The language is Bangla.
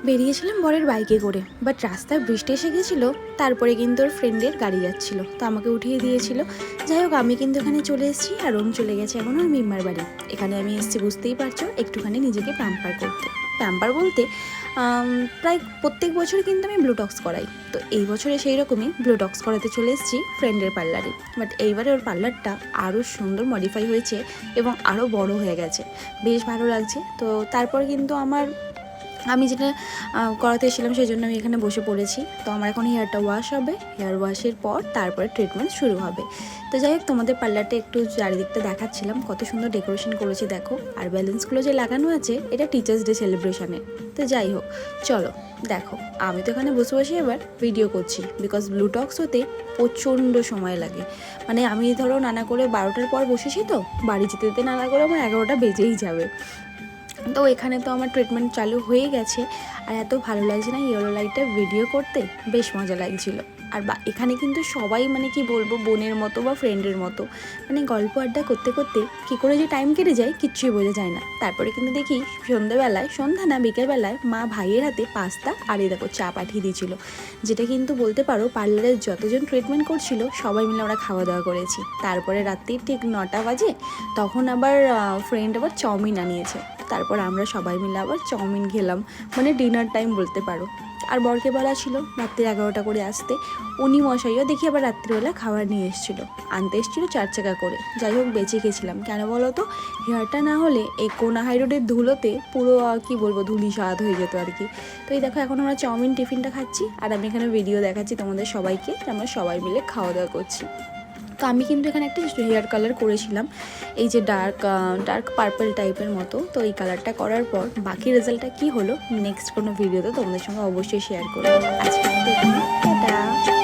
বেরিয়েছিলাম বরের বাইকে করে, বাট রাস্তায় বৃষ্টি এসে গেছিলো। তারপরে কিন্তু ওর ফ্রেন্ডের গাড়ি যাচ্ছিলো, তো আমাকে উঠিয়ে দিয়েছিল। যাই হোক, আমি কিন্তু এখানে চলে এসেছি আর ওম চলে গেছে এখন ওর মিম্মার বাড়ি। এখানে আমি এসেছি, বুঝতেই পারছো, একটুখানি নিজেকে প্যাম্পার করতে। প্যাম্পার বলতে প্রায় প্রত্যেক বছর কিন্তু আমি ব্লুটক্স করাই, তো এই বছরে সেই রকমই ব্লুটক্স করাতে চলে এসেছি ফ্রেন্ডের পার্লারে। বাট এইবারে ওর পার্লারটা আরও সুন্দর মডিফাই হয়েছে এবং আরও বড় হয়ে গেছে, বেশ ভালো লাগছে। তো তারপর কিন্তু আমি যেটা করাতে এসেছিলাম সেই জন্য আমি এখানে বসে পড়েছি। তো আমার এখন হেয়ারটা ওয়াশ হবে, হেয়ার ওয়াশের পর তারপরে ট্রিটমেন্ট শুরু হবে। তো যাই হোক, তোমাদের পার্লারটা একটু চারিদিকটা দেখাচ্ছিলাম, কত সুন্দর ডেকোরেশন করেছি দেখো। আর ব্যালেন্সগুলো যে লাগানো আছে, এটা টিচার্স ডে সেলিব্রেশনে। তো যাই হোক, চলো দেখো। আমি তো এখানে বসে বসে এবার ভিডিও করছি, বিকজ ব্লুটক্স হতে প্রচণ্ড সময় লাগে। মানে আমি ধরো নানা করে 12টার পর বসেছি, তো বাড়ি যেতে যেতে নানা করে আমার 11টা বেজেই যাবে। তো এখানে তো আমার ট্রিটমেন্ট চালু হয়ে গেছে। আর এত ভালো লাগছে না ইয়েলো লাইটটা ভিডিও করতে, বেশ মজা লাগছিল। আর এখানে কিন্তু সবাই মানে কি বলবো, বোনের মতো বা ফ্রেন্ডের মতো, মানে গল্প আড্ডা করতে করতে কী করে যে টাইম কেটে যায় কিচ্ছুই বোঝা যায় না। তারপরে কিন্তু দেখি সন্ধ্যা না বিকেলবেলায় মা ভাইয়ের হাতে পাস্তা আর এই দেখো চা পাঠিয়ে দিয়েছিল, যেটা কিন্তু বলতে পারো পার্লারের যতজন ট্রিটমেন্ট করছিল সবাই মিলে আমরা খাওয়া দাওয়া করেছি। তারপরে রাত্রি ঠিক 9টা বাজে, তখন আবার ফ্রেন্ড আবার চাউমিন আনিয়েছে। তারপর আমরা সবাই মিলে আবার চাউমিন খেলাম, মানে ডিনার টাইম বলতে পারো। আর বরকে বলা ছিল রাত্রি 11টা করে আসতে, উনি মশাইও দেখি আবার রাত্রিবেলা খাবার নিয়ে আনতে এসেছিলো 4 চাকা করে। যাই হোক, বেঁচে গেছিলাম। কেন বলো তো, হেয়ারটা না হলে এই কোনা হাই রোডের ধুলোতে পুরো কি বলবো ধুলি স্বাদ হয়ে যেত আর কি। তো এই দেখো, এখন আমরা চাউমিন টিফিনটা খাচ্ছি আর আমি এখানে ভিডিও দেখাচ্ছি তোমাদের সবাইকে, আমরা সবাই মিলে খাওয়া দাওয়া করছি। তো আমি কিন্তু এখানে একটা হেয়ার কালার করেছিলাম, এই যে ডার্ক পার্পল টাইপের মতো। তো এই কালারটা করার পর বাকি রেজাল্টটা কি হলো নেক্সট কোনো ভিডিওতে তোমাদের সঙ্গে অবশ্যই শেয়ার করবো। আজকে টাটা।